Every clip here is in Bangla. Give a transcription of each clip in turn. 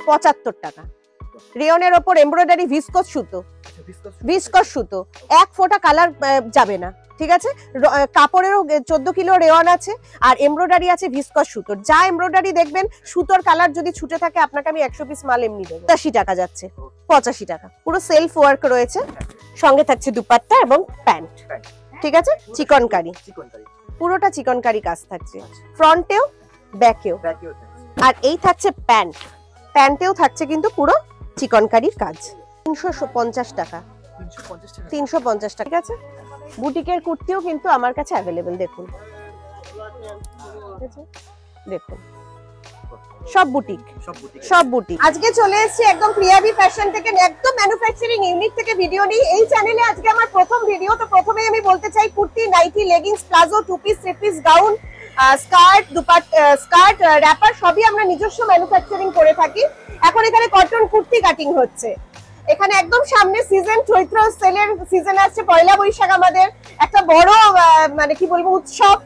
75 টাকা। রেয়নের ওপর এমব্রয়ডারি ভিসকস সুতো, ভিসকস সুতো, এক ফোঁটা কালার যাবে না, ঠিক আছে। কাপড়েরও 14 কিলো রেয়ন আছে, আর এমব্রয়ডারি আছে ভিসকস সুতোর। যা এমব্রয়ডারি দেখবেন সুতোর কালার যদি ছুটে থাকে আপনাকে আমি 100 পিস মাল এমনি দেবো। 85 টাকা যাচ্ছে, 85 টাকা। পুরো সেলফ ওয়ার্ক রয়েছে, সঙ্গে থাকছে দুপাট্টা এবং প্যান্ট, ঠিক আছে। চিকনকারি, পুরোটা চিকনকারি কাজ থাকছে, ফ্রন্টেও ব্যাকেও। আর এই থাকছে প্যান্ট, প্যান্টেও থাকছে কিন্তু পুরো চিকনকারির কাজ। 350 টাকা, 350 টাকা, ঠিক আছে। বুটিকের কুর্তিও কিন্তু আমার কাছে অ্যাভেলেবেল, দেখুন, দেখুন সব বুটিক, সব বুটিক। আজকে চলে এসেছি একদম প্রিয়াবি ফ্যাশন থেকে, একদম ম্যানুফ্যাকচারিং ইউনিট থেকে ভিডিও নিই। এই চ্যানেলে আজকে আমার প্রথম ভিডিও। তো প্রথমেই আমি বলতে চাই, kurti, nightie, leggings, palazzo, two piece, three piece, gown, skirt, skirt, wrapper সবই আমরা নিজস্ব ম্যানুফ্যাকচারিং করে থাকি। এখন এখানে কটন কুর্তি কাটিং হচ্ছে। এখানে একদম সামনে সিজন, চৈত্র সেলের সিজন আসছে, পয়লা বৈশাখ আমাদের একটা বড় মানে কি বলবো উৎসব,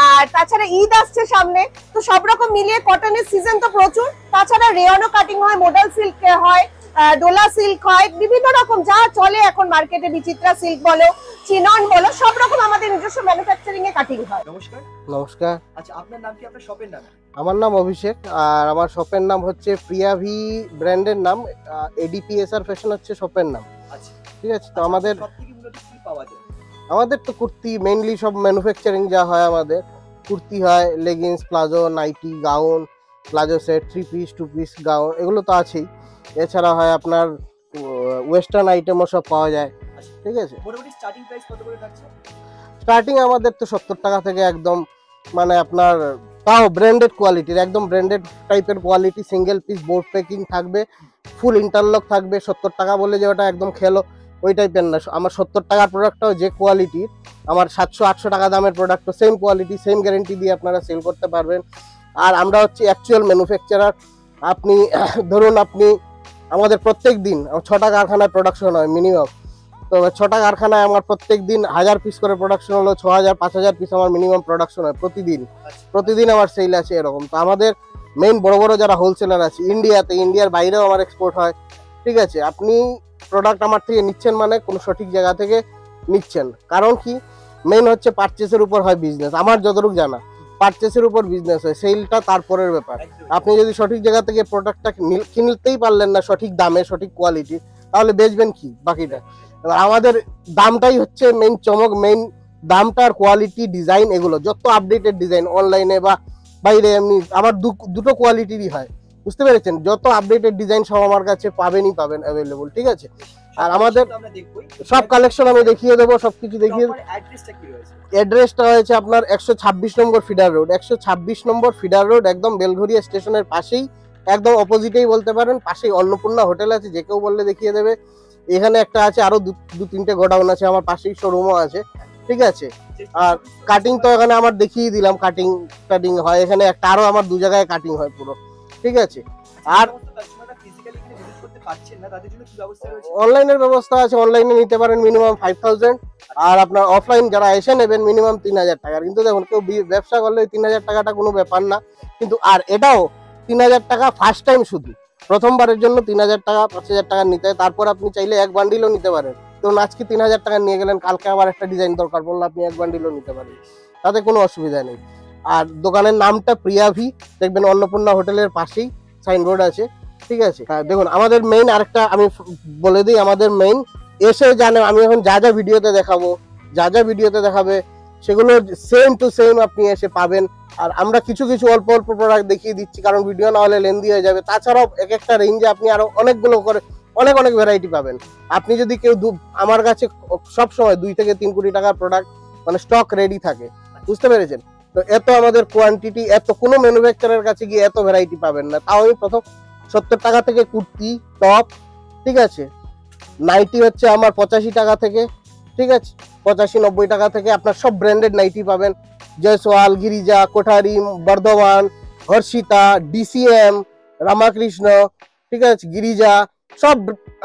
আর তাছাড়া ঈদ আসছে সামনে। তো সব রকম মিলিয়ে কটনের সিজন তো প্রচুর, তাছাড়া রেয়নও কাটিং হয়, মডেল সিল্ক হয়, ডোলা সিল্ক হয়, বিভিন্ন রকম যা চলে এখন মার্কেটে, বিচিত্রা সিল্ক বলো, চিনন বলো, সব রকম আমাদের নিজস্ব ম্যানুফ্যাকচারিং এ কাটিং হয়। নমস্কার। নমস্কার। আচ্ছা, আপনার নাম কি, আপনার শপের নাম? আমার নাম অভিষেক, আর আমার শপের নাম হচ্ছে প্রিয়াভি ব্র্যান্ডের নাম, এডিপিএসআর ফ্যাশন হচ্ছে শপের নাম। আচ্ছা, ঠিক আছে। তো আমাদের সবথেকে মূলত কি পাওয়া যায়? আমাদের তো কুর্তি মেইনলি, সব ম্যানুফ্যাকচারিং যা হয় আমাদের কুর্তি হয়, leggings, palazzo, nightie, gown, palazzo set, three piece, two piece, gown, এগুলো তো আছেই। এছাড়া হয় আপনার ওয়েস্টার্ন আইটেমও সব পাওয়া যায়, ঠিক আছে। মোটামুটি স্টার্টিং প্রাইস কত করে থাকছে? স্টার্টিং আমাদের তো 70 টাকা থেকে একদম, মানে আপনার তাও ব্র্যান্ডেড কোয়ালিটির, একদম ব্র্যান্ডেড টাইপের quality, single piece board packing থাকবে, ফুল ইন্টারলক থাকবে। 70 টাকা বলে যে ওটা একদম খেলো ওই টাইপের না। আমার 70 টাকার প্রোডাক্টটাও যে কোয়ালিটির, আমার 700-800 টাকা দামের প্রোডাক্টও সেম কোয়ালিটি, সেম গ্যারেন্টি দিয়ে আপনারা সেল করতে পারবেন। আর আমরা হচ্ছে অ্যাকচুয়াল ম্যানুফ্যাকচারার। আপনি ধরুন, আপনি আমাদের প্রত্যেক দিন 6টা কারখানায় প্রোডাকশন হয় মিনিমাম। তো 6টা কারখানায় আমার প্রত্যেক দিন 1000 পিস করে প্রোডাকশন হলো, 6000-5000 পিস আমার মিনিমাম প্রোডাকশন হয় প্রতিদিন। প্রতিদিন আমার সেল আছে এরকম। তো আমাদের মেইন বড় বড় যারা হোলসেলার আছে ইন্ডিয়াতে, ইন্ডিয়ার বাইরেও আমার এক্সপোর্ট হয়, ঠিক আছে। আপনি প্রোডাক্ট আমার থেকে নিচ্ছেন মানে কোনো সঠিক জায়গা থেকে নিচ্ছেন। কারণ কি, মেইন হচ্ছে পারচেসের উপর হয় বিজনেস। আমার যতটুকু জানা পারচেসের উপর বিজনেস হয়, সেলটা তারপরের ব্যাপার। আপনি যদি সঠিক জায়গা থেকে প্রোডাক্টটা কিনতেই পারলেন না সঠিক দামে, সঠিক কোয়ালিটি, তাহলে বেচবেন কি বাকিটা? এবার আমাদের দামটাই হচ্ছে মেইন চমক, মেইন দামটার কোয়ালিটি, ডিজাইন, এগুলো যত আপডেটেড ডিজাইন অনলাইনে বা বাইরে এমনি আমার দুটো কোয়ালিটিরই হয়, বুঝতে পেরেছেন। যত আপডেটেড ডিজাইন সব আমার কাছে পাবেন অ্যাভেলেবল, ঠিক আছে। আর আমাদের সব কালেকশন আমি দেখিয়ে দেবো, সবকিছু দেখিয়ে। অ্যাড্রেসটা হয়েছে আপনার 126 নম্বর ফিডার রোড, 126 নম্বর ফিডার রোড, একদম বেলঘরিয়া স্টেশনের পাশেই, একদম অপোজিটেই বলতে পারেন। পাশেই অন্নপূর্ণা হোটেল আছে, যে কেউ বললে দেখিয়ে দেবে। এখানে একটা আছে, আরো দু তিনটে গোডাউন আছে, আমার পাশেই শোরুমও আছে, ঠিক আছে। আর কাটিং তো এখানে আমার দেখিয়ে দিলাম, কাটিং হয় এখানে একটা, আরো আমার 2 জায়গায় কাটিং হয় পুরো, ঠিক আছে। আর অনলাইনের ব্যবস্থা আছে, অনলাইনে নিতে পারেন মিনিমাম 5000, আর আপনার অফলাইন যারা এসে নেবেন মিনিমাম 3000 টাকার। কিন্তু দেখুন, কেউ ব্যবসা করলে 3000 টাকাটা কোনো ব্যাপার না, কিন্তু আর এটাও 3000 টাকা ফার্স্ট টাইম, শুধু প্রথমবারের জন্য 3000 টাকা, 5000 টাকা নিতে হয়। তারপর আপনি চাইলে এক বান্ডিলও নিতে পারেন। তো আজকে 3000 টাকা নিয়ে গেলেন, কালকে আবার একটা ডিজাইন দরকার পড়লো, আপনি এক বান্ডিলও নিতে পারেন, তাতে কোনো অসুবিধা নেই। আর দোকানের নামটা প্রিয়াভি, দেখবেন অন্নপূর্ণা হোটেলের পাশেই সাইনবোর্ড আছে, ঠিক আছে। দেখুন, আমাদের মেইন আরেকটা আমি বলে দিই, আমাদের মেইন এসে জানে, আমি এখন যা যা ভিডিওতে দেখাবো, যা যা ভিডিওতে দেখাবে সেগুলো সেম টু সেম আপনি এসে পাবেন। আর আমরা কিছু কিছু অল্প অল্প প্রোডাক্ট দেখিয়ে দিচ্ছি, কারণ ভিডিও না হলে লেন্দি হয়ে যাবে। তাছাড়াও এক একটা রেঞ্জে আপনি আরো অনেকগুলো করে অনেক ভ্যারাইটি পাবেন। আপনি যদি কেউ আমার কাছে সব সময় 2 থেকে 3 কোটি টাকার প্রোডাক্ট মানে স্টক রেডি থাকে, বুঝতে পেরেছেন। তো এত আমাদের কোয়ান্টিটি, এত কোনো ম্যানুফ্যাকচারের কাছে গিয়ে এত ভ্যারাইটি পাবেন না। তাও আমি প্রথম 70 টাকা থেকে কুর্তি, টপ, ঠিক আছে। নাইটি হচ্ছে আমার 85 টাকা থেকে, ঠিক আছে, 85-90 টাকা থেকে আপনার সব ব্র্যান্ডেড নাইটি পাবেন। জয়সওয়াল, গিরিজা, কোঠারি, বর্ধমান, হর্ষিতা, ডিসিএম, রামাকৃষ্ণ, ঠিক আছে, গিরিজা, সব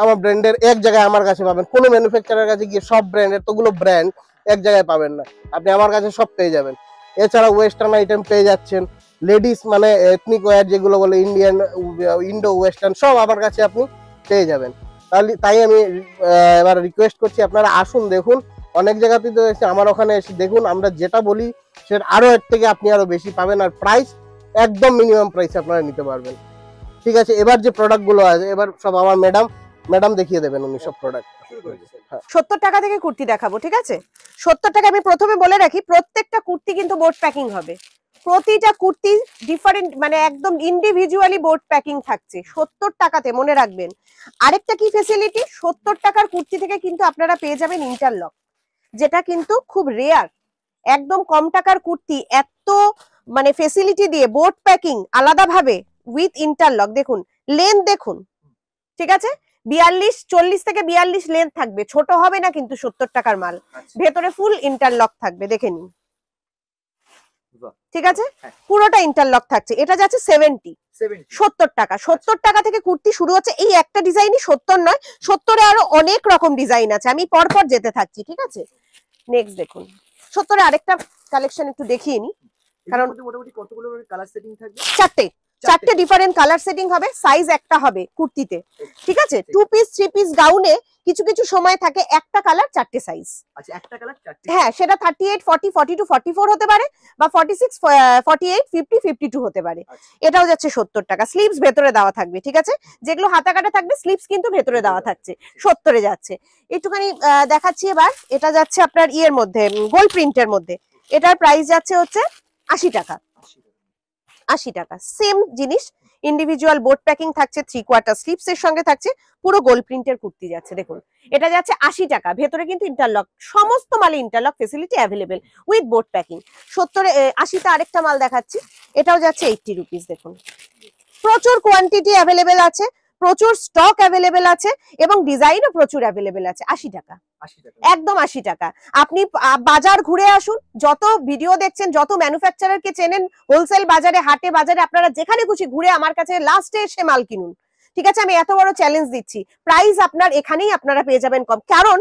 আমার ব্র্যান্ডের এক জায়গায় আমার কাছে পাবেন। কোনো ম্যানুফ্যাকচারের কাছে গিয়ে সব ব্র্যান্ডের, তোগুলো ব্র্যান্ড এক জায়গায় পাবেন না, আপনি আমার কাছে সব পেয়ে যাবেন। এছাড়া ওয়েস্টার্ন আইটেম পেয়ে যাচ্ছেন, লেডিস মানে এথনিক ওয়্যার যেগুলো বলে ইন্ডিয়ান, ইন্ডো ওয়েস্টার্ন সব আমার কাছে আপনি পেয়ে যাবেন। তাহলে তাই আমি এবার রিকোয়েস্ট করছি আপনারা আসুন, দেখুন। অনেক জায়গাতেই তো এসে আমার ওখানে এসে দেখুন, আমরা যেটা বলি সেটা আরো এর থেকে আপনি আরো বেশি পাবেন, আর প্রাইস একদম মিনিমাম প্রাইস আপনারা নিতে পারবেন। ঠিক আছে, এবার যে প্রোডাক্ট গুলো আছে এবার সব আমার ম্যাডাম দেখিয়ে দেবেন উনি সব প্রোডাক্ট। শুরু করে দিচ্ছি। 70 টাকা থেকে কুর্তি দেখাবো, ঠিক আছে? 70 টাকা আমি প্রথমে বলে রাখি, প্রত্যেকটা কুর্তি কিন্তু বোর্ড প্যাকিং হবে। প্রতিটা কুর্তি ডিফারেন্ট, মানে একদম ইন্ডিভিজুয়ালি বোর্ড প্যাকিং থাকছে 70 টাকাতে, মনে রাখবেন। আরেকটা কি ফেসিলিটি, 70 টাকার কুর্তি থেকে কিন্তু আপনারা পেয়ে যাবেন ইন্টারলক, যেটা কিন্তু খুব রেয়ার। একদম কম টাকার কুর্তি এত মানে ফেসিলিটি দিয়ে বোর্ড প্যাকিং আলাদাভাবে উইথ ইন্টারলক। দেখুন লেন্থ দেখুন, ঠিক আছে? 40 থেকে 42 লেন্থ থাকবে, ছোট হবে না কিন্তু 70 টাকার মাল। আচ্ছা। ভেতরে ফুল ইন্টারলক থাকবে, দেখে নিন, বাহ, ঠিক আছে? হ্যাঁ। পুরোটা ইন্টারলক থাকছে। এটা যাচ্ছে 70 70 70 টাকা। 70 টাকা থেকে কুর্তি শুরু হচ্ছে। এই একটা ডিজাইনই 70 নয়, 70-এ আরো অনেক রকম ডিজাইন আছে, আমি পরপর যেতে থাকছি, ঠিক আছে? নেক্সট দেখুন, 70-এ আরেকটা কালেকশন একটু দেখিয়ে নি। কারণ কারণ মোটামুটি কতগুলো কালার সেটিং থাকবে? চারটে ডিফারেন্ট কালার সেটিং হবে, সাইজ একটা হবে কুর্তিতে, ঠিক আছে? 2 পিস 3 পিস গাউনে কিছু কিছু সময় থাকে একটা কালার 4টে সাইজ। আচ্ছা, একটা কালার 4টে। হ্যাঁ, সেটা 38 40 42 44 হতে পারে, বা 46 48 50 52 হতে পারে। আচ্ছা। এটাও যাচ্ছে 70 টাকা। স্লিভস ভেতরে দেওয়া থাকবে, ঠিক আছে? যেগুলো হাতা কাটা থাকবে স্লিভস কিন্তু ভেতরে দেওয়া থাকছে, 70-এ যাচ্ছে। একটুখানি দেখাচ্ছি এবার। এটা যাচ্ছে আপনার ইয়ের মধ্যে, গোল্ড প্রিন্টের মধ্যে। এটার প্রাইস যাচ্ছে হচ্ছে 80 টাকা। 80 টাকা সেম জিনিস, ইন্ডিভিজুয়াল বোর্ড প্যাকিং থাকছে, 3/4 স্লিভস এর সঙ্গে থাকছে, পুরো গোল্ড প্রিন্টের কুর্তি যাচ্ছে। দেখুন এটা যাচ্ছে 80 টাকা। ভেতরে কিন্তু ইন্টারলক, সমস্ত মালে interlock facility available with board packing. 80-তে আরেকটা মাল দেখাচ্ছি, এটাও যাচ্ছে 80 রুপিস। দেখুন প্রচুর কোয়ান্টিটি অ্যাভেলেবেল আছে, প্রচুর স্টক অ্যাভেলেবেল আছে, এবং ডিজাইনও প্রচুর অ্যাভেলেবেল আছে। 80 টাকা, 80 টাকা। একদম 80 টাকা। আপনি বাজার ঘুরে আসুন, যত ভিডিও দেখছেন, যত ম্যানুফ্যাকচারার কে চেনেন, হোলসেল বাজারে, হাটে বাজারে, আপনারা যেখানে খুশি ঘুরে আমার কাছে লাস্টে এসে মাল কিনুন, ঠিক আছে? আমি এত বড় চ্যালেঞ্জ দিচ্ছি। প্রাইস আপনার এখানেই আপনারা পেয়ে যাবেন কম, কারণ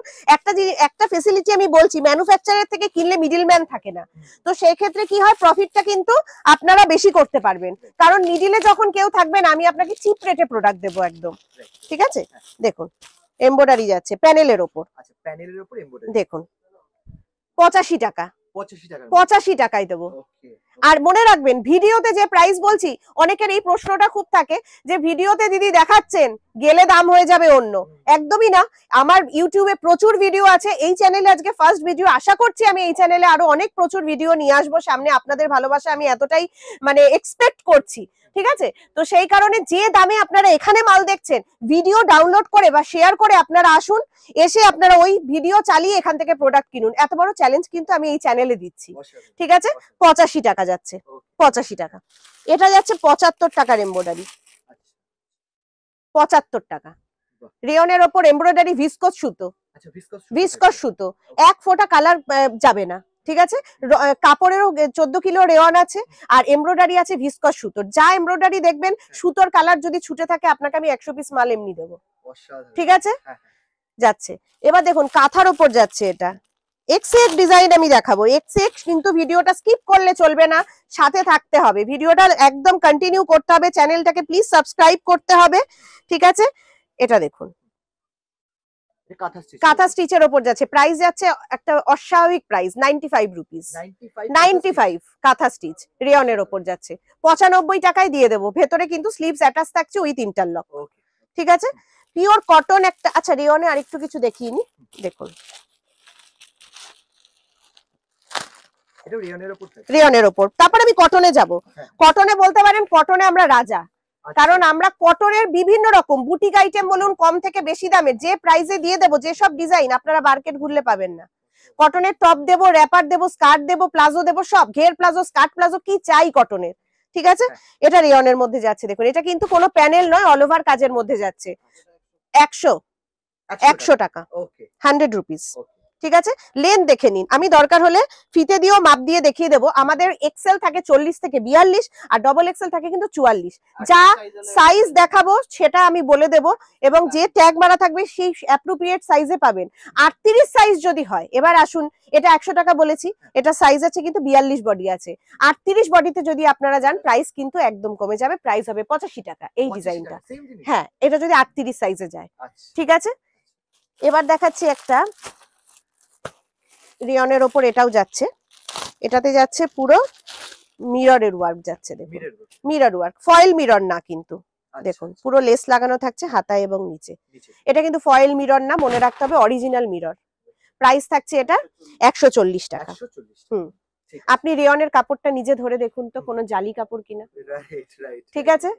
একটা ফেসিলিটি আমি বলছি, ম্যানুফ্যাকচারার থেকে কিনলে মিডলম্যান থাকে না, তো সেই ক্ষেত্রে কি হয়, প্রফিটটা কিন্তু আপনারা বেশি করতে পারবেন, কারণ মিডিলে যখন কেউ থাকবেন আমি আপনাকে চিপ রেটে প্রোডাক্ট দেবো একদম, ঠিক আছে? দেখুন এমব্রয়ডারি যাচ্ছে প্যানেলের ওপর। আচ্ছা, প্যানেলের উপর এমব্রয়ডারি। দেখুন 85 টাকা, 85 টাকা। 85 টাকায় দেবো। ওকে। আর মনে রাখবেন, ভিডিওতে যে প্রাইস বলছি, অনেকের এই প্রশ্নটা খুব থাকে যে ভিডিওতে দিদি দেখাচ্ছেন, গেলে দাম হয়ে যাবে অন্য। একদমই না, আমার ইউটিউবে প্রচুর ভিডিও আছে, এই চ্যানেলে আজকে ফার্স্ট ভিডিও, আশা করছি আমি এই চ্যানেলে আরো অনেক প্রচুর ভিডিও নিয়ে আসবো সামনে। আপনাদের ভালোবাসা আমি এতটাই মানে এক্সপেক্ট করছি, ঠিক আছে? তো সেই কারণে যে দামে আপনারা এখানে মাল দেখছেন, ভিডিও ডাউনলোড করে বা শেয়ার করে আপনারা আসুন, এসে আপনারা ওই ভিডিও চালিয়ে এখান থেকে প্রোডাক্ট কিনুন। এত বড় চ্যালেঞ্জ কিন্তু আমি এই চ্যানেলে দিচ্ছি, ঠিক আছে? 85 টাকা যাচ্ছে, 85 টাকা। এটা যাচ্ছে 75 টাকার এমব্রয়ডারি, 75 টাকা। রেয়নের ওপর এমব্রয়ডারি, ভিসকস সুতো, আচ্ছা, ভিসকস সুতো, এক ফোঁটা কালার যাবে না, ঠিক আছে? কাপড়েরও 14 কিলো রেওয়ান আছে, আর এমব্রয়ডারি আছে ভিসকস সুতোর। যা এমব্রয়ডারি দেখবেন সুতোর কালার যদি ছুটে থাকে, আপনাকে আমি 100 পিস মাল এমনি দেবো, ঠিক আছে? যাচ্ছে। এবার দেখুন কাঁথার ওপর যাচ্ছে, এটা এক্স ডিজাইন আমি দেখাবো, এক্স, কিন্তু ভিডিওটা স্কিপ করলে চলবে না, সাথে থাকতে হবে, ভিডিওটা একদম কন্টিনিউ করতে হবে, চ্যানেলটাকে প্লিজ সাবস্ক্রাইব করতে হবে, ঠিক আছে? এটা দেখুন কাঁথা স্টিচের ওপর যাচ্ছে, প্রাইস যাচ্ছে একটা অস্বাভাবিক প্রাইস, 95 রুপিস। 95 কাঁথা স্টিচ রেয়নের ওপর যাচ্ছে, 95 টাকায় দিয়ে দেবো। ভেতরে কিন্তু স্লিভস অ্যাটাচ থাকছে উইথ ইন্টারলক, ঠিক আছে? পিওর কটন একটা। আচ্ছা, রেয়নে আরেকটু কিছু দেখিয়ে নি, দেখুন রেয়নের ওপর। তারপর আমি কটনে যাব। কটনে বলতে পারেন, কটনে আমরা রাজা, কারণ আমরা কটনের বিভিন্ন রকম বুটিক আইটেম বলুন, কম থেকে বেশি দামে যে প্রাইসে দিয়ে দেবো, যেসব ডিজাইন আপনারা মার্কেট ঘুরলে পাবেন না। কটনের টপ দেবো, র্যাপার দেবো, স্কার্ট দেবো, প্লাজো দেবো, সব ঘের প্লাজো, স্কার্ট প্লাজো, কি চাই কটনের, ঠিক আছে? এটা রেয়নের মধ্যে যাচ্ছে, দেখুন এটা কিন্তু কোনো প্যানেল নয়, অল ওভার কাজের মধ্যে যাচ্ছে। 100 টাকা, 100 রুপিস, ঠিক আছে, লেন্থ দেখে নিন। আমি দরকার হলে ফিতে দিয়েও মাপ দিয়ে দেখিয়ে দেবো। আমাদের এক্সেল থাকে 40 থেকে 42 আর ডবল এক্সেল থাকে কিন্তু 44। যা সাইজ দেখাবো সেটা আমি বলে দেব, এবং যে ট্যাগ মারা থাকবে সেই অ্যাপ্রোপ্রিয়েট সাইজে পাবেন। 38 সাইজ যদি হয়, এবার আসুন, এটা 100 টাকা বলেছি, এটা সাইজ আছে কিন্তু 42 বডি আছে। 38 বডিতে যদি আপনারা যান, প্রাইস কিন্তু একদম কমে যাবে, প্রাইস হবে 85 টাকা এই ডিজাইনটা। হ্যাঁ, এটা যদি 38 সাইজে যায়। ঠিক আছে, এবার দেখাচ্ছি একটা রিয়নের ওপর, এটাও যাচ্ছে, এটাতে যাচ্ছে পুরো মিররের ওয়ার্ক যাচ্ছে, দেখুন মিরর ওয়ার্ক, ফয়েল মিরর না কিন্তু, দেখুন পুরো লেস লাগানো থাকছে হাতায় এবং নিচে। এটা কিন্তু ফয়েল মিরর না, মনে রাখতে হবে অরিজিনাল মিরর। প্রাইস থাকছে এটা 140 টাকা। আপনি রেয়নের কাপড়টা নিজে ধরে দেখুন তো কোনো জালি কাপড় কিনা। ঠিক আছে,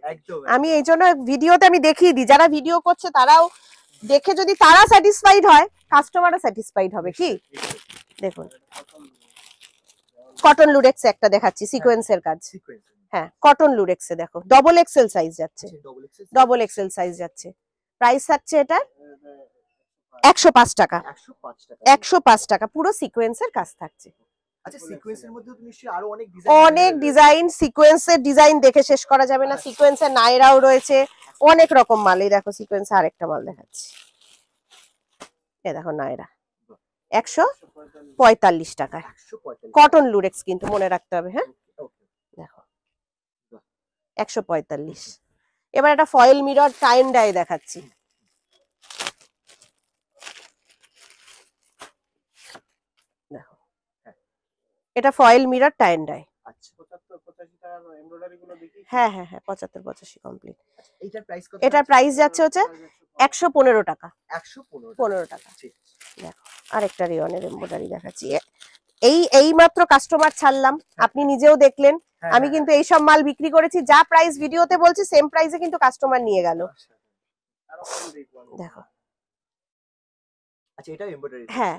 আমি এই জন্য ভিডিওতে আমি দেখিয়ে দিই, যারা ভিডিও করছে তারাও দেখে যদি তারা স্যাটিসফাইড হয়, কাস্টমারও স্যাটিসফাইড হবে। কি দেখুন, কটন লুরেক্সে একটা দেখাচ্ছি, সিকোয়েন্সের কাজ। হ্যাঁ, কটন লুরেক্সে দেখো, ডবল এক্সেল সাইজ যাচ্ছে, ডবল এক্সেল সাইজ যাচ্ছে। প্রাইস থাকছে এটা 105 টাকা। 105 টাকা, পুরো সিকোয়েন্সের কাজ থাকছে। আচ্ছা, সিকোয়েন্সের মধ্যে তো নিশ্চয়ই আরো অনেক অনেক ডিজাইন, সিকোয়েন্সের ডিজাইন দেখে শেষ করা যাবে না। সিকোয়েন্সের নায়রাও রয়েছে, অনেক রকম মাল। এই দেখো সিকোয়েন্সে আরেকটা মাল দেখাচ্ছি, এই দেখো নায়রা 145 টাকা। কটন লুরেক্স কিন্তু মনে রাখতে হবে। হ্যাঁ, দেখো 145। এবার একটা ফয়েল মিরর টাইন ডাই দেখাচ্ছি, দেখো এটা ফয়েল মিরর টাইন ডাই। হ্যাঁ হ্যাঁ হ্যাঁ, 75-85 কমপ্লিট। এটার প্রাইস যাচ্ছে হচ্ছে 115 টাকা। 115 টাকা। দেখো আরেকটা রিয়নের এমব্রয়ডারি দেখাচ্ছি, এই মাত্র কাস্টমার ছাড়লাম, আপনি নিজেও দেখলেন। আমি কিন্তু এই সব মাল বিক্রি করেছি, যা প্রাইস ভিডিওতে বলছি সেম প্রাইসে কিন্তু কাস্টমার নিয়ে গেল। দেখো, আচ্ছা, এটা এমব্রয়ডারি। হ্যাঁ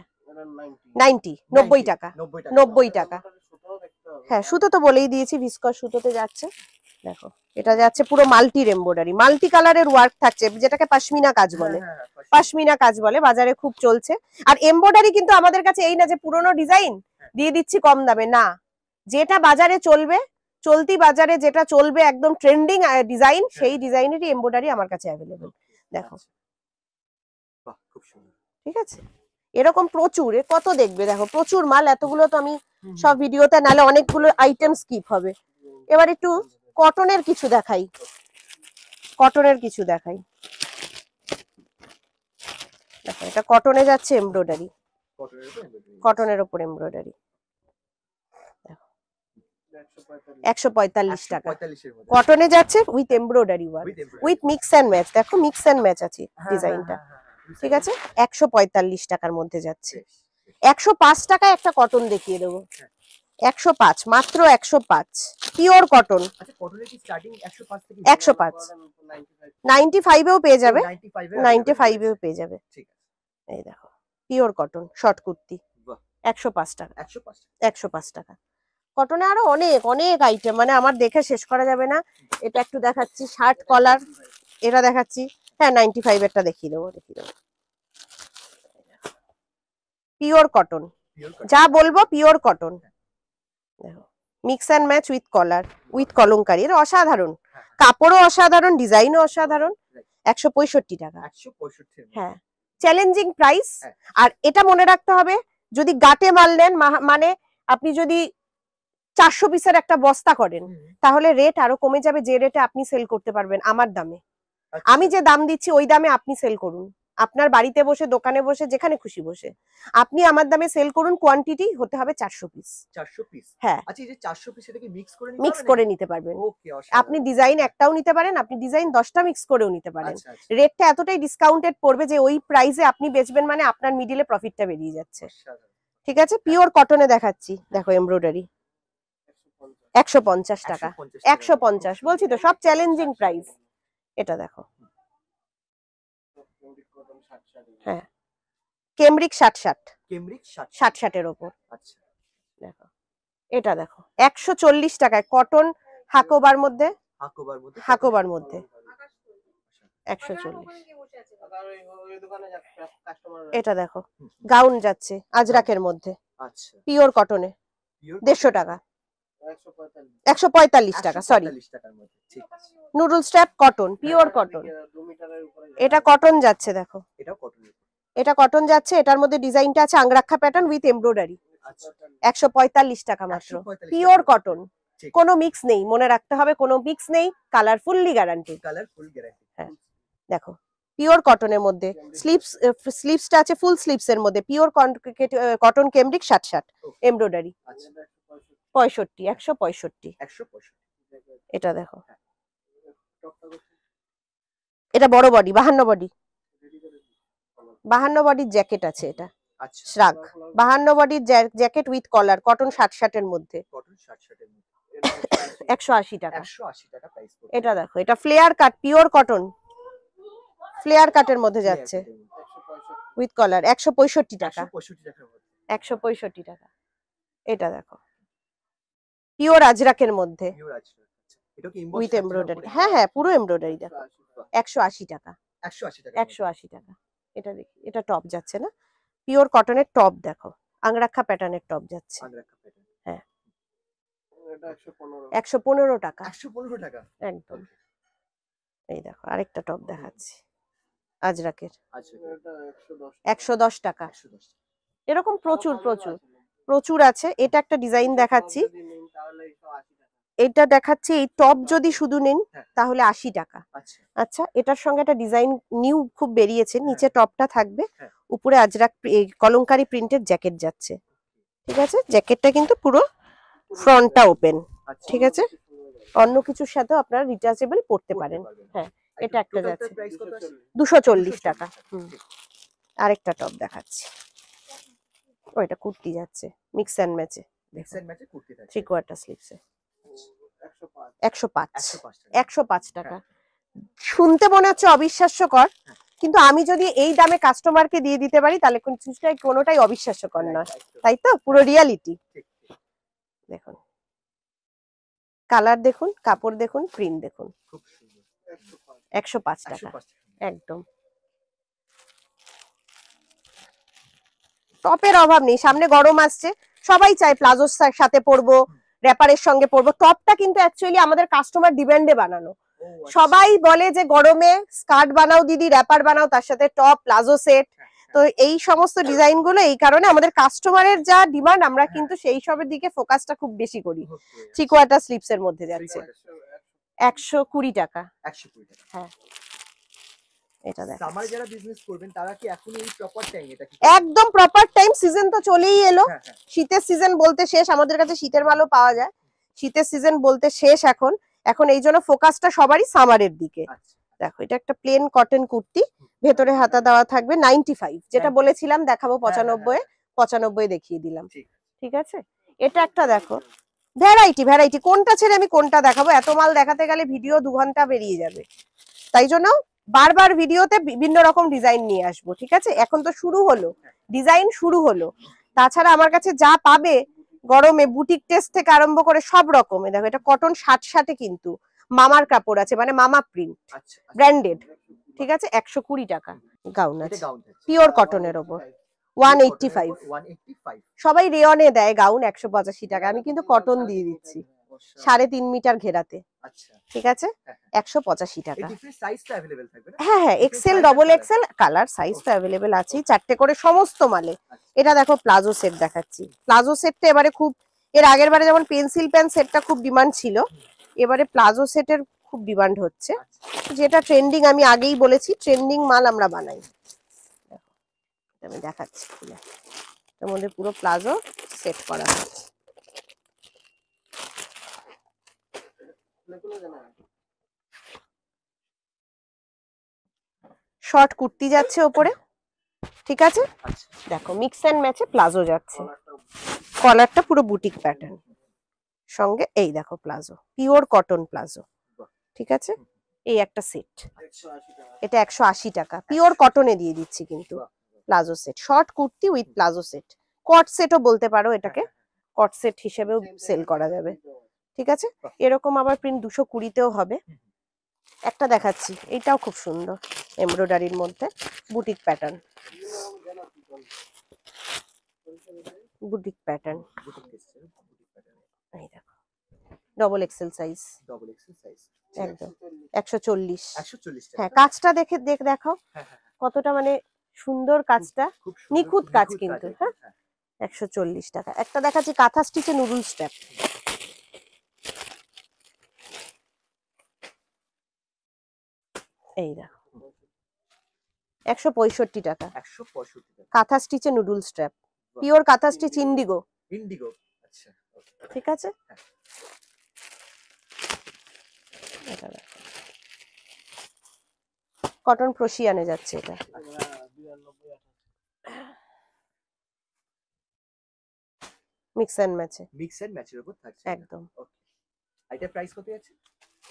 90 টাকা। 90 টাকা। হ্যাঁ, সুতো তো বলেই দিয়েছি, ভিসকস সুতোতে যাচ্ছে। দেখো এটা যাচ্ছে পুরো মাল্টির এমব্রয়ডারি, মাল্টি কালারের ওয়ার্ক থাকছে, যেটাকে পশমিনা কাজ বলে। পশমিনা কাজ বলে, বাজারে খুব চলছে। আর এমব্রয়ডারি কিন্তু আমাদের কাছে এই না যে পুরনো ডিজাইন দিয়ে দিচ্ছি কম দামে, না, যেটা বাজারে চলবে, চলতি বাজারে যেটা চলবে একদম ট্রেন্ডিং ডিজাইন, সেই ডিজাইনেরই এমব্রয়ডারি আমার কাছে অ্যাভেলেবল। দেখো, বাহ, খুব সুন্দর। ঠিক আছে, এরকম প্রচুর, কত দেখবে, দেখো প্রচুর মাল। এতগুলো তো আমি সব ভিডিওতে, নালে অনেকগুলো আইটেম স্কিপ হবে। এবার একটু কটনের কিছু দেখাই, কটনের কিছু দেখাই। দেখো এটা কটনে যাচ্ছে এমব্রয়ডারি, কটনের উপর এমব্রয়ডারি। 145 টাকা কটনে যাচ্ছে, with embroidery work, with mix and match. দেখো মিক্স এন্ড ম্যাচ আছে ডিজাইনটা। ঠিক আছে, 145 টাকার মধ্যে যাচ্ছে। 105 টাকায় একটা কটন দেখিয়ে দেবো, 105, মাত্র 105, পিওর কটন। আচ্ছা, কটনের কি স্টার্টিং 105 থেকে 105, 95 এও পেয়ে যাবে, 95 এও পেয়ে যাবে। ঠিক আছে, এই দেখো পিওর কটন শর্ট কুর্তি, 105 টাকা। 105 টাকা। কটনে আরো অনেক অনেক আইটেম, মানে আমার দেখে শেষ করা যাবে না। এটা একটু দেখাচ্ছি, শার্ট কলার, এটা দেখাচ্ছি। হ্যাঁ, 95 এরটা দেখিয়ে দেবো, পিওর কটন, যা বলবো পিওর কটন। দেখো mix and match with collar, with kalamkari, এর অসাধারণ কাপড়ও অসাধারণ, ডিজাইনও অসাধারণ। 165 টাকা। হ্যাঁ, চ্যালেঞ্জিং প্রাইস। আর এটা মনে রাখতে হবে, যদি গাটে মাল নেন, মানে আপনি যদি 400 পিসের একটা বস্তা করেন, তাহলে রেট আরো কমে যাবে, যে রেটে আপনি সেল করতে পারবেন আমার দামে। আমি যে দাম দিচ্ছি ওই দামে আপনি সেল করুন, আপনার বাড়িতে বসে, দোকানে বসে, যেখানে খুশি বসে আপনি আমার দামে সেল করুন। কোয়ান্টিটি হতে হবে 400 পিস। 400 পিস? হ্যাঁ। আচ্ছা, এই যে 400 পিস, এটা কি মিক্স করে নিতে পারবেন। আপনি ডিজাইন একটাও নিতে পারেন, আপনি ডিজাইন 10টা মিক্স করেও নিতে পারেন। রেটটা এতটাই ডিসকাউন্টেড পড়বে যে ওই প্রাইসে আপনি বেচবেন, মানে আপনার মিডিলে প্রফিটটা বেরিয়ে যাচ্ছে। ঠিক আছে, পিওর কটনে দেখাচ্ছি, দেখো এমব্রয়ডারি 150 টাকা। 150 বলছি তো, সব চ্যালেঞ্জিং প্রাইস। এটা দেখো, হ্যাঁ কেমব্রিক 60 এর উপর। আচ্ছা, দেখো এটা দেখো 140 টাকায় কটন, হাকোবার মধ্যে, হাকোবার মধ্যে 140। এটা দেখো গাউন যাচ্ছে আজরাকের মধ্যে, আচ্ছা পিওর কটনে, পিওর 150 টাকা, 145 টাকা, সরি। 145 টাকার মধ্যে, ঠিক আছে। Noodle strap cotton, pure cotton, এটা কটন যাচ্ছে দেখো, এটাও কটন। এটা কটন যাচ্ছে, এটার মধ্যে ডিজাইনটা আছে আংরাক্ষা প্যাটার্ন উইথ এমব্রয়ডারি, আচ্ছা 145 টাকা মাত্র, 145 পিওর টাকা। কটন, ঠিক কোনো মিক্স নেই, মনে রাখতে হবে কোনো মিক্স নেই, colour fully guarantee. Colour full guarantee. হ্যাঁ দেখো পিওর কটনের মধ্যে, স্লিভসটা আছে ফুল স্লিভস এর মধ্যে, পিওর কটন কেমব্রিক 60 এমব্রয়ডারি, আচ্ছা 65, 165। 165। এটা দেখো, এটা বড় বডি, 52 বডি, 52 বডির জ্যাকেট আছে, এটা আচ্ছা শ্রাগ 52 বডির জ্যাকেট উইথ কলার, কটন 60 এর মধ্যে, কটন 60 এর মধ্যে 180 টাকা। 180 টাকা প্রাইস পড়বে। এটা দেখো, এটা ফ্লেয়ার কাট, পিওর কটন ফ্লেয়ার কাটের মধ্যে যাচ্ছে উইথ কলার, 165 টাকা, 165 টাকার মধ্যে। 165 টাকা। এটা দেখো পিওর আজরাকের মধ্যে পিওর আছে। আচ্ছা এটা কি উইথ এমব্রয়ডারি, হ্যাঁ হ্যাঁ পুরো এমব্রয়ডারি দেখো, 180 টাকা, 180 টাকা। 180 টাকা। এটা দেখি, এটা টপ যাচ্ছে না, পিওর কটনের টপ দেখো, আংরাক্ষা প্যাটার্নের টপ যাচ্ছে, আংরাক্ষা প্যাটার্ন। হ্যাঁ এটা 115 115 টাকা 115 টাকা একদম। এই দেখো আরেকটা টপ দেখাচ্ছি আজরাকের, আচ্ছা এটা 110 110 টাকা। 110 এরকম প্রচুর প্রচুর প্রচুর আছে। এটা একটা ডিজাইন দেখাচ্ছি, তাহলে 180 টাকা। এটা দেখাচ্ছি, এই টপ যদি শুধু নেন হ্যাঁ। তাহলে 80 টাকা। আচ্ছা আচ্ছা এটার সঙ্গে একটা ডিজাইন নিউ খুব বেরিয়েছে, নিচে টপটা থাকবে, হ্যাঁ। উপরে আজরাক এই কলমকারী প্রিন্টের জ্যাকেট যাচ্ছে, ঠিক আছে। জ্যাকেটটা কিন্তু পুরো ফ্রন্টটা ওপেন, আচ্ছা ঠিক আছে। অন্য কিছুর সাথেও আপনারা রিচার্জেবল পড়তে পারেন। হ্যাঁ এটা একটা যাচ্ছে প্রাইস কত আছে? 240 টাকা। আরেকটা টপ দেখাচ্ছি, ওইটা কুর্তি যাচ্ছে মিক্স অ্যান্ড ম্যাচে, মিক্স এন্ড ম্যাচে কুর্তি থাকে 3/4 স্লিভসে, 105 105 টাকা। শুনতে মনে হচ্ছে অবিশ্বাস্যকর, কিন্তু আমি যদি এই দামে কাস্টমারকে দিয়ে দিতে পারি তাহলে কোনোটাই অবিশ্বাস্যকর নয়, তাই তো? পুরো রিয়ালিটি। দেখুন কালার দেখুন, কাপড় দেখুন, প্রিন্ট দেখুন, খুব সুন্দর। 105 টাকা 105 একদম। টপের অভাব নেই, সামনে গরম আসছে, সবাই চায় প্লাজোর সাথে পরবো, র্যাপারের সঙ্গে পরবো। টপটা কিন্তু অ্যাকচুয়ালি আমাদের কাস্টমার ডিমান্ডে বানানো, সবাই বলে যে গরমে স্কার্ট বানাও দিদি, র্যাপার বানাও, তার সাথে টপ প্লাজো সেট। তো এই সমস্ত ডিজাইন গুলো এই কারণে আমাদের কাস্টমারের যা ডিমান্ড, আমরা কিন্তু সেই সবের দিকে ফোকাসটা খুব বেশি করি। 3/4 স্লিভস এর মধ্যে যাচ্ছে 120 টাকা। 120 টাকা। হ্যাঁ এটা দেখো সামার যারা বিজনেস করবেন তারা কি এখন এই প্রপার টাইম এটা কি? একদম প্রপার টাইম, সিজন তো চলেই এলো, হ্যাঁ হ্যাঁ শীতের সিজন বলতে শেষ, আমাদের কাছে শীতের মালও পাওয়া যায়, শীতের সিজন বলতে শেষ এখন। এখন এই জন্য ফোকাসটা সবারই সামারের দিকে। আচ্ছা দেখো এটা একটা প্লেন কটন কুর্তি, ভেতরে হাতা দেওয়া থাকবে, 95, যেটা বলেছিলাম দেখাবো 95 95 দেখিয়ে দিলাম, ঠিক ঠিক আছে। এটা একটা দেখো ভ্যারাইটি, কোনটা ছেড়ে আমি কোনটা দেখাবো, এত মাল দেখাতে গেলে ভিডিও 2 ঘন্টা বেরিয়ে যাবে, তাই জন্য বারবার ভিডিওতে বিভিন্ন রকম ডিজাইন নিয়ে আসবো, ঠিক আছে। এখন তো শুরু হলো, ডিজাইন শুরু হলো, তাছাড়া আমার কাছে যা পাবে গরমে বুটিক টেস্ট থেকে আরম্ভ করে সব রকমের। দেখো এটা কটন 60 কিন্তু মামার কাপড় আছে, মানে মামা প্রিন্ট, আচ্ছা ব্র্যান্ডেড, ঠিক আছে। 120 টাকা গাউন এটা আছে গাউন থাকে পিওর কটনের ওপর, 185। 185 সবাই রেয়নে দেয় গাউন 185 টাকা, আমি কিন্তু কটন দিয়ে দিচ্ছি 3.5 মিটার ঘেরাতে, আচ্ছা ঠিক আছে, 185 টাকা। এই ডিফারেন্ট সাইজ তো अवेलेबल থাকবে না? হ্যাঁ হ্যাঁ XL, double XL, colour size তো অ্যাভেলেবেল আছেই, 4টে করে সমস্ত মালে। এটা দেখো প্লাজো সেট দেখাচ্ছি, প্লাজো সেটটা এবারে খুব, এর আগের বারে যেমন পেন্সিল প্যান্ট সেটটা খুব ডিমান্ড ছিল, এবারে প্লাজো সেটের খুব ডিমান্ড হচ্ছে, যেটা ট্রেন্ডিং, আমি আগেই বলেছি ট্রেন্ডিং মাল আমরা বানাই। দেখো আমি দেখাচ্ছি, এর মধ্যে পুরো প্লাজো সেট করা আছে, শর্ট কুর্তি যাচ্ছে ওপরে, ঠিক আছে। আচ্ছা দেখো মিক্স এন্ড ম্যাচে প্লাজো যাচ্ছে, কলারটা পুরো বুটিক প্যাটার্ন, সঙ্গে এই দেখো প্লাজো, পিওর কটন প্লাজো, ঠিক আছে। এই একটা সেট, 180 টাকা। এটা 180 টাকা, পিওর কটনে দিয়ে দিচ্ছি কিন্তু palazzo set, short kurti with palazzo set, কট সেটও বলতে পারো এটাকে, কট সেট হিসেবেও সেল করা যাবে, ঠিক আছে। এরকম আবার প্রিন্ট 220-তেও হবে, একটা দেখাচ্ছি, এইটাও খুব সুন্দর, এমব্রয়ডারির মধ্যে বুটিক প্যাটার্ন। বুটিক প্যাটার্ন, এই দেখো double XL size, double XL size একদম 140। 140 টাকা। হ্যাঁ, কাজটা দেখো হ্যাঁ হ্যাঁ কতটা মানে সুন্দর কাজটা, খুব সুন্দর, নিখুঁত খুব কাজ নিখুঁত কিন্তু। একদম, হ্যাঁ, হ্যাঁ 140 টাকা। একটা দেখাচ্ছি কাঁথা স্টিচে নুডল স্ট্যাপ, এই দেখো 165 টাকা। 165 টাকা। কাঁথা স্টিচে নুডল স্ট্র্যাপ, পিওর কাঁথা স্টিচ ইন্ডিগো। ইন্ডিগো, আচ্ছা ওকে। ঠিক আছে, কটন ক্রোশিয়ানে যাচ্ছে এটা। মিক্স এন্ড ম্যাচে, মিক্স এন্ড ম্যাচের উপর থাকছে একদম। ওকে, এটা প্রাইস কত আছে?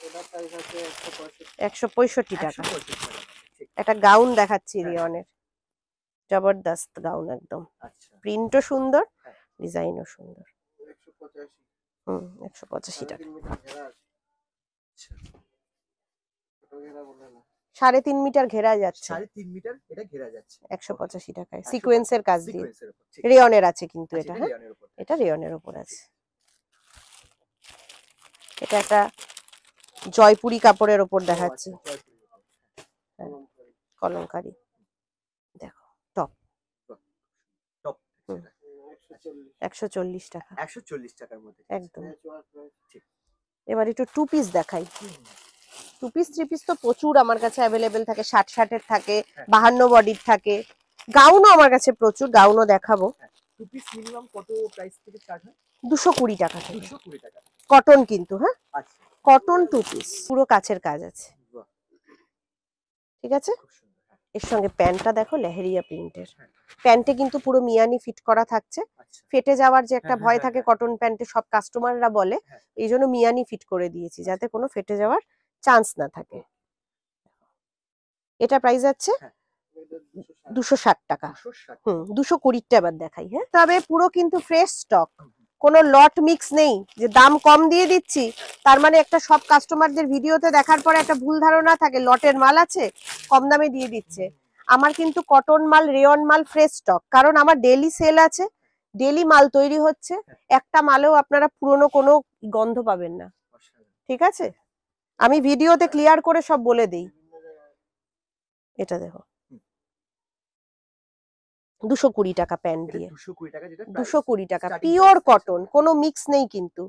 এটা প্রাইস আছে 165 টাকা। 165 টাকা, ঠিক একটা গাউন দেখাচ্ছি রিয়নের, জবরদস্ত গাউন একদম, আচ্ছা। প্রিন্টও সুন্দর, হ্যাঁ। ডিজাইনও সুন্দর। 185। 185 টাকা। 3.5 মিটার ঘেরা আছে। আচ্ছা, ছোট ঘেরা বলে না। 3.5 মিটার ঘেরা যাচ্ছে, 3.5 মিটার এটা ঘেরা যাচ্ছে 185 টাকায়, সিকোয়েন্সের কাজ দিয়ে। সিকোয়েন্সের উপর, ঠিক রেয়নের আছে কিন্তু আছে, এটা। এটা হ্যাঁ, রেয়নের উপর। এটা রেয়নের উপর আছে। এটা একটা জয়পুরি কাপড়ের উপর দেখাচ্ছি, ও আচ্ছা, জয়পুরের উপর। হ্যাঁ, কলমকারী। দেখো টপ, টপ হুম। 140। 140 টাকা 140 টাকার মধ্যে, একদম। ঠিক। এবার একটু টু পিস দেখাই। টু পিস থ্রি পিস তো প্রচুর আমার কাছে অ্যাভেলেবেল থাকে, 60-60 থাকে, হ্যাঁ। 52 বডির থাকে। গাউনও আমার কাছে প্রচুর, গাউনও দেখাবো। টু পিস মিনিমাম কত প্রাইস থেকে স্টার্ট হয়? 220 টাকা থেকে, 220 টাকা। কটন কিন্তু। হ্যাঁ, আচ্ছা, কটন টু পিস, পুরো কাছের কাজ আছে। বাহ, ঠিক আছে, খুব সুন্দর। হ্যাঁ, এর সঙ্গে প্যান্টটা দেখো লেহেরিয়া প্রিন্টের। হ্যাঁ। প্যান্টে কিন্তু পুরো মিয়ানি ফিট করা থাকছে, আচ্ছা, ফেটে যাওয়ার যে একটা হ্যাঁ, ভয় হ্যাঁ, থাকে হ্যাঁ। কটন প্যান্টে, সব কাস্টমাররা বলে, হ্যাঁ। এই জন্য মিয়ানি ফিট করে দিয়েছি যাতে কোনো ফেটে যাওয়ার চান্স না থাকে। এটা প্রাইস আছে হ্যাঁ। 260 টাকা। 260। 220টা এবার দেখাই। হ্যাঁ, তবে পুরো কিন্তু ফ্রেশ স্টক, কোনো লট মিক্স নেই যে দাম কম দিয়ে দিচ্ছি তার মানে একটা, সব কাস্টমারদের ভিডিওতে দেখার পরে একটা ভুল ধারণা থাকে লটের মাল আছে কম দামে দিয়ে দিচ্ছে। আমার কিন্তু কটন মাল, রেয়ন মাল, ফ্রেশ স্টক, কারণ আমার ডেলি সেল আছে, ডেলি মাল তৈরি হচ্ছে। একটা মালেও আপনারা পুরনো কোনো গন্ধ পাবেন না। ঠিক আছে, আমি ভিডিওতে ক্লিয়ার করে সব বলে দেই। এটা দেখো 220 টাকা প্যান্ট দিয়ে, 220 টাকা, যেটা 220 টাকা, starting পিওর price। কটন, কোনো মিক্স নেই কিন্তু,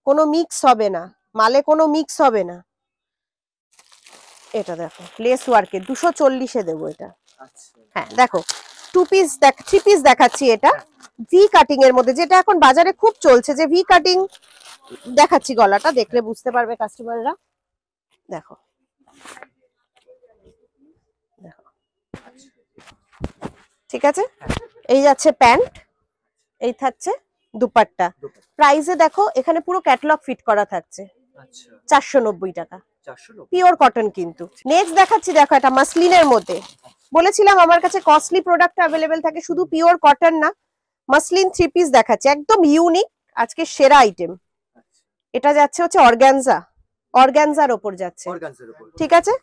কোনো মিক্স হবে না মালে, কোনো মিক্স হবে না। এটা দেখো লেস ওয়ার্কে 240-এ দেবো এটা। আচ্ছা, হ্যাঁ, দেখো টু পিস থ্রি পিস দেখাচ্ছি, এটা ভি কাটিং এর মধ্যে, যেটা এখন বাজারে খুব চলছে, যে ভি কাটিং দেখাচ্ছি। গলাটা দেখলে বুঝতে পারবে কাস্টমাররা। দেখো দেখো, ঠিক আছে, এই যাচ্ছে প্যান্ট, এই থাকছে দুপাট্টা। প্রাইসে দেখো এখানে পুরো ক্যাটালগ ফিট করা থাকছে, আচ্ছা 490 টাকা, 490। পিওর কটন কিন্তু। নেক্সট দেখাচ্ছি, দেখো এটা মাসলিনের মধ্যে, বলেছিলাম আমার কাছে কস্টলি প্রোডাক্ট অ্যাভেলেবেল থাকে, শুধু পিওর কটন না, মাসলিন থ্রি পিস দেখাচ্ছি, একদম ইউনিক, আজকে সেরা আইটেম। এটা যাচ্ছে হচ্ছে অর্গানজা, অর্গানজার ওপর যাচ্ছে, অর্গানজার উপর, ঠিক আছে।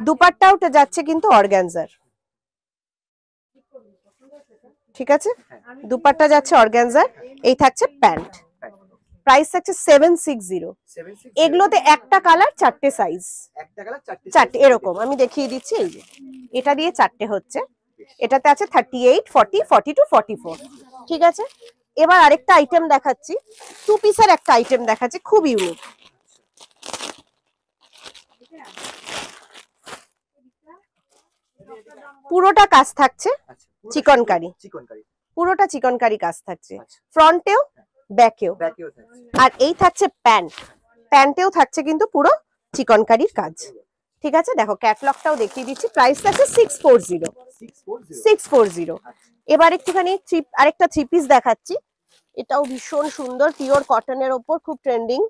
দুপাট্টাও যাচ্ছে কিন্তু অর্গানজার, ঠিক আছে, দুপাট্টা যাচ্ছে অর্গানজার। এই থাকছে প্যান্ট, প্রাইস থাকছে 760। 760। এগুলোতে একটা কালার, 4টে সাইজ, একটা কালার 4টে এরকম আমি দেখিয়ে দিচ্ছি। এই যে এটা দিয়ে 4টে হচ্ছে, এটাতে আছে 38, 40, 42, 44, ঠিক আছে। এবার আরেকটা আইটেম দেখাচ্ছি, টু পিসের একটা আইটেম দেখাচ্ছি, খুব ইউনিক। পুরোটা কাজ থাকছে চিকনকারি, পুরোটা চিকনকারি কাজ থাকছে, ফ্রন্টেও ব্যাকেও। আর এই থাকছে প্যান্ট, প্যান্টেও থাকছে কিন্তু পুরো চিকনকারির কাজ, ঠিক আছে। দেখো ক্যাটলগটাও দেখিয়ে দিচ্ছি, প্রাইস আছে 640। 640। এবার একটুখানি আরেকটা থ্রি পিস দেখাচ্ছি, এটাও ভীষণ সুন্দর, পিওর কটনের ওপর, খুব ট্রেন্ডিং,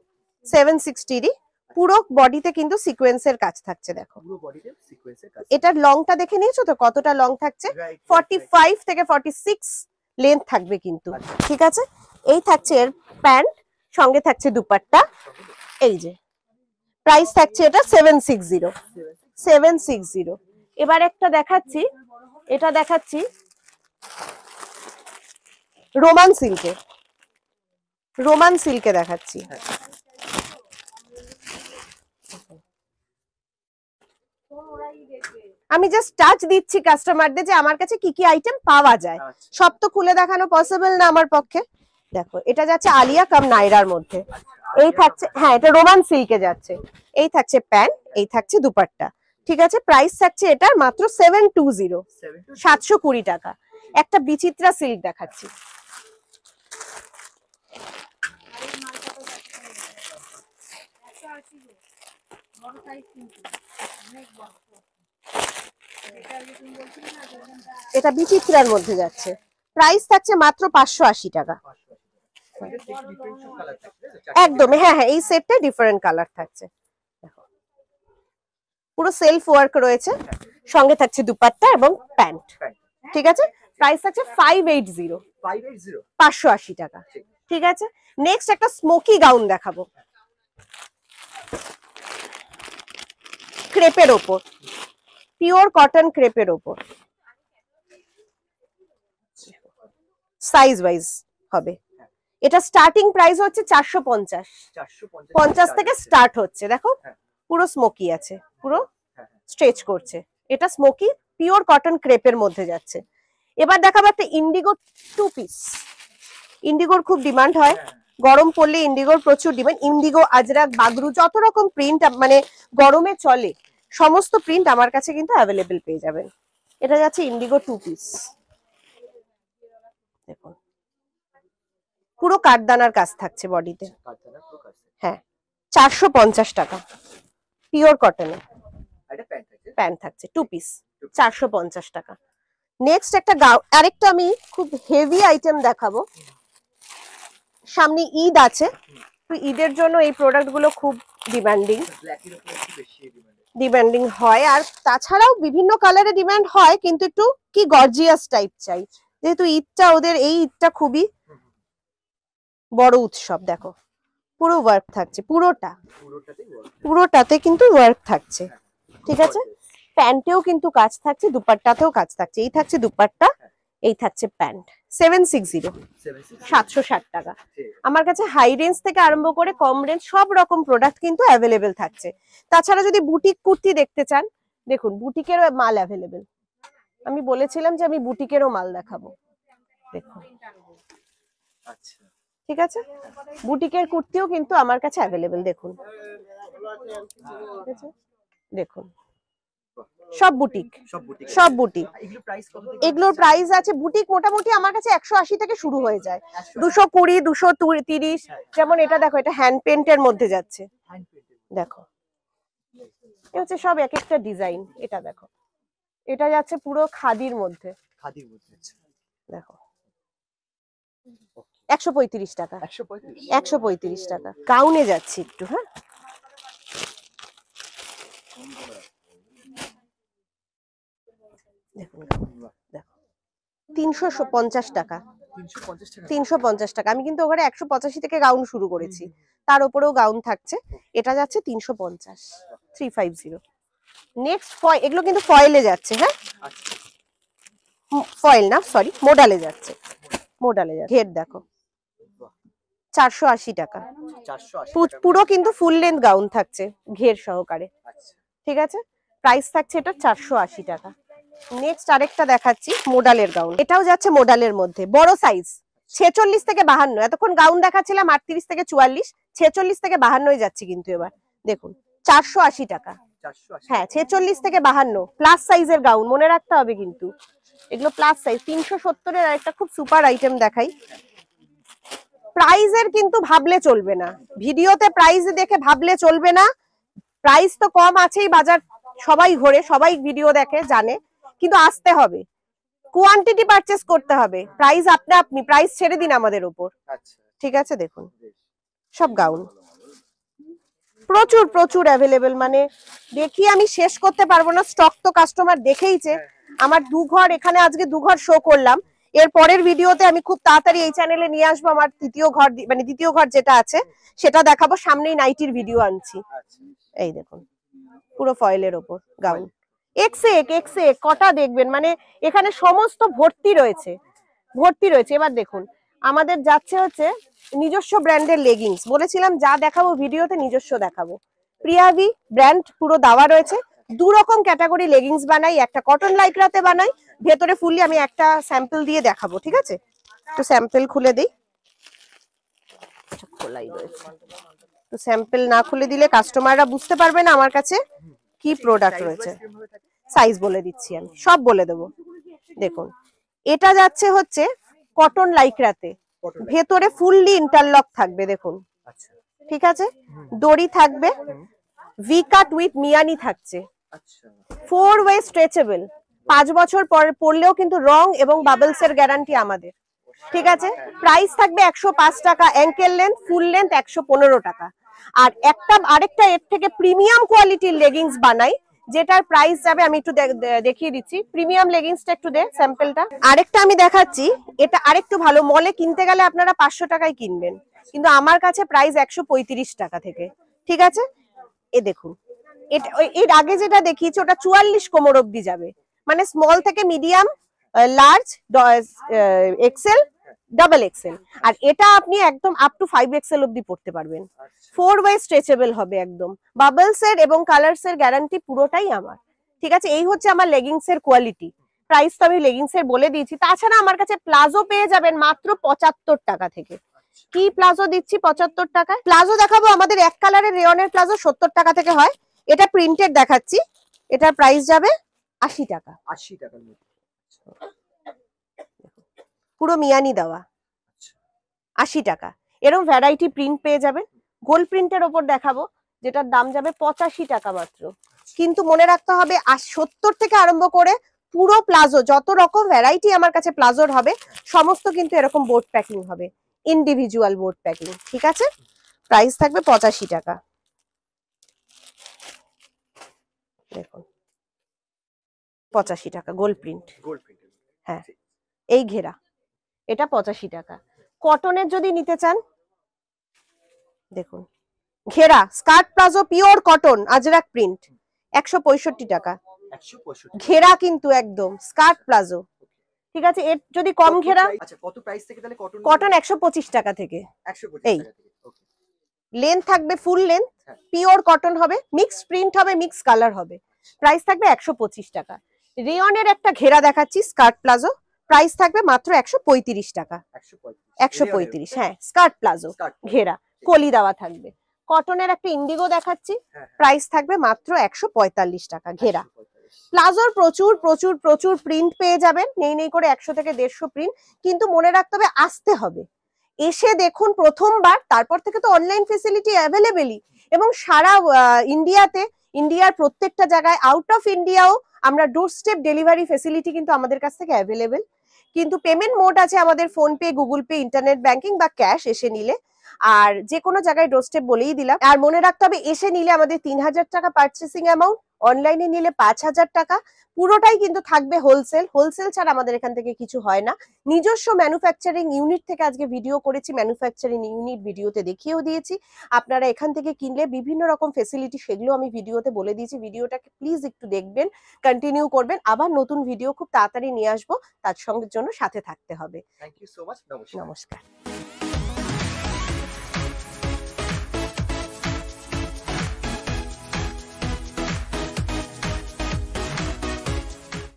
760। পুরো বডিতে কিন্তু সিকোয়েন্সের কাজ থাকছে, দেখো পুরো বডিতে সিকোয়েন্সের কাজ। এটার লংটা দেখে নিয়েছো তো কতটা লং থাকছে, 45 থেকে 46 লেন্থ থাকবে কিন্তু, ঠিক আছে। এই থাকছে এর প্যান্ট, সঙ্গে থাকছে দুপাট্টা, এই যে প্রাইস থাকছে এটা 760 এবার একটা দেখাচ্ছি, এটা দেখাচ্ছি রোমান সিল্কে দেখাচ্ছি। আমি জাস্ট টাচ দিচ্ছি কাস্টমারদের যে আমার কাছে কি কি আইটেম পাওয়া যায়, সব তো খুলে দেখানো পসিবল না আমার পক্ষে। দেখো এটা যাচ্ছে আলিয়া কাম নাইরার মধ্যে, এই থাকছে, হ্যাঁ এটা রোমান সিল্কে যাচ্ছে, এই থাকছে প্যান্ট, এই থাকছে দুপাট্টা, ঠিক আছে। প্রাইস থাকছে এটার মাত্র 720, 720 টাকা। একটা বিচিত্রা সিল্ক দেখাচ্ছি, এটা বিচিত্রার মধ্যে যাচ্ছে, প্রাইস থাকছে মাত্র 580 টাকা। একদম, হ্যাঁ হ্যাঁ এই সেটটা ডিফারেন্ট কালার থাকছে, পুরো সেলফ ওয়ার্ক রয়েছে, সঙ্গে থাকছে দুপাট্টা এবং প্যান্ট, ঠিক আছে। প্রাইস থাকছে 580, 580 টাকা, ঠিক আছে। নেক্সট একটা স্মোকি গাউন দেখাবো, ক্রেপের ওপর, পিওর কটন ক্রেপের ওপর, সাইজ ওয়াইজ হবে। এটা স্টার্টিং প্রাইস হচ্ছে 450, 50 থেকে স্টার্ট হচ্ছে। দেখো পুরো স্মোকি আছে, পুরো স্ট্রেচ করছে, এটা স্মোকি পিওর কটন ক্রেপের মধ্যে যাচ্ছে। এবার দেখাবো একটা ইন্ডিগো 2 পিস। ইন্ডিগোর খুব ডিমান্ড হয়, গরম পড়লে ইন্ডিগোর প্রচুর ডিমান্ড। ইন্ডিগো, আজরাক, বাগরু, যত রকম প্রিন্ট মানে গরমে চলে সমস্ত প্রিন্ট আমার কাছে কিন্তু অ্যাভেলেবেল পেয়ে যাবেন। এটা যাচ্ছে ইন্ডিগো 2 পিস, দেখুন পুরো কাঠদানার কাজ থাকছে বডিতে, হ্যাঁ 450 টাকা পিওর কটনে প্যান্ট থাকছে 2 পিস, 450 টাকা। নেক্সট একটা আরেকটা আমি খুব হেভি আইটেম দেখাবো, সামনে ঈদ আছে, তো ঈদের জন্য এই প্রোডাক্ট গুলো খুব ডিমান্ডিং হয়, আর তাছাড়াও বিভিন্ন কালারে ডিমান্ড হয়, কিন্তু একটু কি গর্জিয়াস টাইপ চাই, যেহেতু ঈদটা ওদের, এই ঈদটা খুবই বড় উৎসব। দেখো পুরো ওয়ার্ক থাকছে, পুরোটাতে কিন্তু ওয়ার্ক থাকছে, ঠিক আছে। প্যান্টেও কিন্তু কাজ থাকছে, দুপাট্টাতেও কাজ থাকছে, এই থাকছে দুপাট্টা, এই থাকছে প্যান্ট। 760, 760 টাকা। আমার কাছে হাই রেঞ্জ থেকে আরম্ভ করে কম রেঞ্জ সব রকম প্রোডাক্ট কিন্তু অ্যাভেলেবেল থাকছে। তাছাড়া যদি বুটিক কুর্তি দেখতে চান, দেখুন বুটিকেরও মাল অ্যাভেলেবেল, আমি বলেছিলাম যে আমি বুটিকেরও মাল দেখাবো, দেখুন ঠিক আছে। বুটিকের কুর্তিও কিন্তু আমার কাছে অ্যাভেলেবেল, দেখুন দেখুন সব বুটিক, এগুলোর প্রাইস আছে, বুটিক মোটামুটি আমার কাছে 180 থেকে শুরু হয়ে যায়, 220, 230। যেমন এটা দেখো, এটা হ্যান্ড পেন্টের মধ্যে যাচ্ছে, দেখো এটা হচ্ছে সব এক একটা ডিজাইন। এটা দেখো, এটা যাচ্ছে পুরো খাদির মধ্যে, দেখো 135 টাকা, 135 টাকা। গাউনে যাচ্ছি একটু, হ্যাঁ দেখুন, দেখো 350 টাকা, 350 টাকা। আমি কিন্তু ওখানে 185 থেকে গাউন শুরু করেছি, তার উপরেও গাউন থাকছে। এটা যাচ্ছে 350, 350। নেক্সট এগুলো কিন্তু ফয়েলে যাচ্ছে, হ্যাঁ ফয়েল না, সরি মোডালে যাচ্ছে, ঘের দেখো 480 টাকা, পুরো কিন্তু ফুল লেন্থ গাউন থাকছে ঘের সহকারে, ঠিক আছে। প্রাইস থাকছে এটা 480 টাকা। নেক্সট আরেকটা দেখাচ্ছি মোডালের গাউন, এটাও যাচ্ছে মোডালের মধ্যে, বড় সাইজ 46 থেকে 52। এতক্ষণ গাউন দেখাচ্ছিলাম 38 থেকে 44, 46 থেকে 52 যাচ্ছে কিন্তু এবার দেখুন 480 টাকা, হ্যাঁ 46 থেকে 52 প্লাস সাইজের গাউন, মনে রাখতে হবে কিন্তু এগুলো প্লাস সাইজ। 370 এর আরেকটা খুব সুপার আইটেম দেখাই। প্রাইজের কিন্তু ভাবলে চলবে না, ভিডিওতে প্রাইস দেখে ভাবলে চলবে না, প্রাইস তো কম আছেই, বাজার সবাই ঘোরে, সবাই ভিডিও দেখে জানে, কিন্তু আসতে হবে, কোয়ান্টিটি পারচেজ করতে হবে, প্রাইস আপনি প্রাইস ছেড়ে দিন আমাদের উপর, ঠিক আছে। দেখুন সব গাউন প্রচুর অ্যাভেলেবেল, মানে দেখি আমি শেষ করতে পারবো না, স্টক তো কাস্টমার দেখেইছে। আমার 2 ঘর এখানে আজকে 2 ঘর শো করলাম, এর পরের ভিডিওতে আমি খুব তাড়াতাড়ি এই চ্যানেলে নিয়ে আসবো আমার তৃতীয় ঘর মানে দ্বিতীয় ঘর যেটা আছে সেটা দেখাবো, সামনেই নাইটির ভিডিও আনছি। আচ্ছা এই দেখুন পুরো ফয়েলের ওপর গাউন, এক্স এক কটা দেখবেন, মানে এখানে সমস্ত ভর্তি রয়েছে ভর্তি রয়েছে। এবার দেখুন আমাদের যাচ্ছে হচ্ছে নিজস্ব ব্র্যান্ডের লেগিংস, বলেছিলাম যা দেখাবো ভিডিওতে নিজস্ব দেখাবো। প্রিয়াভি ব্র্যান্ড পুরো দেওয়া রয়েছে। দু রকম ক্যাটাগরি লেগিংস বানাই, একটা কটন লাইক্রাতে বানাই, ভেতরে ফুললি আমি একটা স্যাম্পল দিয়ে দেখাবো, ঠিক আছে? তো স্যাম্পল খুলে দিই, খোলাই রয়েছে, তো স্যাম্পল না খুলে দিলে কাস্টমাররা বুঝতে পারবে না আমার কাছে কি প্রোডাক্ট রয়েছে। সাইজ বলে দিচ্ছি, আমি সব বলে দেবো। দেখুন এটা যাচ্ছে হচ্ছে কটন লাইক্রাতে, ভেতরে ফুললি ইন্টারলক থাকবে দেখুন, আচ্ছা ঠিক আছে? দড়ি থাকবে, ভি কাট উইথ মিয়ানি থাকছে, আচ্ছা 4 ওয়ে স্ট্রেচেবল, 5 বছর পর পরলেও কিন্তু রং এবং বাবলস এর গ্যারান্টি আমাদের, ঠিক আছে? প্রাইস থাকবে 105 টাকা, অ্যাঙ্কেল লেন্থ ফুল লেন্থ 115 টাকা। আর আরেকটা এর থেকে প্রিমিয়াম কোয়ালিটির লেগিংস বানাই, যেটার প্রাইস যাবে, আমি একটু দেখিয়ে দিচ্ছি প্রিমিয়াম লেগিংসটা, একটু দে স্যাম্পলটা। আরেকটা আমি দেখাচ্ছি, এটা আরেকটু ভালো, মলে কিনতে গেলে আপনারা 500 টাকায় কিনবেন, কিন্তু আমার কাছে প্রাইস 135 টাকা থেকে, ঠিক আছে? এ দেখুন এটা এর আগে যেটা দেখিয়েছি ওটা 44 কোমর অবধি যাবে, মানে স্মল থেকে medium, large, XL, double XL, আর এটা আপনি একদম আপ টু 5 এক্সেল অবধি পড়তে পারবেন। 4 ওয়ে স্ট্রেচেবল হবে একদম, বাবলস এর এবং কালারস এর গ্যারান্টি পুরোটাই আমার, ঠিক আছে? এই হচ্ছে আমার লেগিংস এর কোয়ালিটি। প্রাইস তো আমি লেগিংস এর বলে দিয়েছি। তাছাড়া আমার কাছে প্লাজো পেয়ে যাবেন মাত্র 75 টাকা থেকে। কি প্লাজো দিচ্ছি 75 টাকায়? প্লাজো দেখাবো, আমাদের এক কালারের রেয়নের প্লাজো 70 টাকা থেকে হয়, এটা প্রিন্টেড দেখাচ্ছি, এটার প্রাইস যাবে 80 টাকা, 80 টাকার মধ্যে পুরো মিয়ানি দেওয়া, 80 টাকা। এরকম ভ্যারাইটি প্রিন্ট পেয়ে যাবেন। গোল্ড প্রিন্টের ওপর দেখাবো, যেটার দাম যাবে 85 টাকা মাত্র, কিন্তু মনে রাখতে হবে 70 থেকে আরম্ভ করে পুরো প্লাজো, যত রকম ভ্যারাইটি আমার কাছে প্লাজোর হবে সমস্ত কিন্তু এরকম বোর্ড প্যাকিং হবে, ইন্ডিভিজুয়াল বোর্ড প্যাকিং, ঠিক আছে? প্রাইস থাকবে 85 টাকা। দেখুন 85 টাকা গোল্ড প্রিন্ট, গোল্ড প্রিন্টেড, হ্যাঁ এই ঘেরা, এটা 85 টাকা। কটনের যদি নিতে চান দেখুন, ঘেরা skirt palazzo pure cotton Ajrak print 165 টাকা, 165 ঘেরা কিন্তু একদম স্কার্ট প্লাজো, ঠিক আছে? এর যদি কম ঘেরা, আচ্ছা কত প্রাইস থেকে তাহলে কটন? কটন 125 টাকা থেকে, 125 এই টাকা থেকে, ওকে। লেন্থ থাকবে ফুল লেন্থ, হ্যাঁ। পিওর কটন হবে, মিক্স প্রিন্ট হবে, মিক্স কালার হবে, প্রাইস থাকবে 125 টাকা। রেয়নের একটা ঘেরা দেখাচ্ছি স্কার্ট প্লাজো, প্রাইস থাকবে মাত্র 135 টাকা, 135, হ্যাঁ স্কার্ট প্লাজো ঘেরা, কলি দেওয়া থাকবে। কটনের একটা ইন্ডিগো দেখাচ্ছি, প্রাইস থাকবে মাত্র 145 টাকা ঘেরা। প্লাজোর প্রচুর প্রচুর প্রচুর প্রিন্ট পেয়ে যাবেন, নেই করে 100 থেকে 150 প্রিন্ট, কিন্তু মনে রাখতে হবে আসতে হবে, এসে দেখুন প্রথমবার, তারপর থেকে তো অনলাইন ফেসিলিটি অ্যাভেলেবেলই, এবং সারা ইন্ডিয়াতে, ইন্ডিয়ার প্রত্যেকটা জায়গায়, আউট অফ ইন্ডিয়াও আমরা ডোর স্টেপ ডেলিভারি ফেসিলিটি কিন্তু আমাদের কাছ থেকে অ্যাভেলেবেল। কিন্তু পেমেন্ট মোড আছে আমাদের phone pay, Google pay, internet banking বা ক্যাশ এসে নিলে, আর যে কোনো জায়গায় ডোর স্টেপ বলেই দিলাম। আর মনে রাখতে হবে এসে নিলে আমাদের 3000 টাকা পারচেসিং অ্যামাউন্ট, অনলাইনে নিলে 5000 টাকা, পুরোটাই কিন্তু থাকবে হোলসেল। হোলসেল ছাড়া আমাদের এখান থেকে কিছু হয় না। নিজস্ব ম্যানুফ্যাকচারিং ইউনিট থেকে আজকে ভিডিও করেছি, ম্যানুফ্যাকচারিং ইউনিট ভিডিওতে দেখিয়েও দিয়েছি। আপনারা এখান থেকে কিনলে বিভিন্ন রকম ফেসিলিটি, সেগুলো আমি ভিডিওতে বলে দিয়েছি। ভিডিওটাকে প্লিজ একটু দেখবেন, কন্টিনিউ করবেন। আবার নতুন ভিডিও খুব তাড়াতাড়ি নিয়ে আসবো, তার সঙ্গে জন্য সাথে থাকতে হবে। থ্যাংক ইউ সো মাচ, নমস্কার। নমস্কার।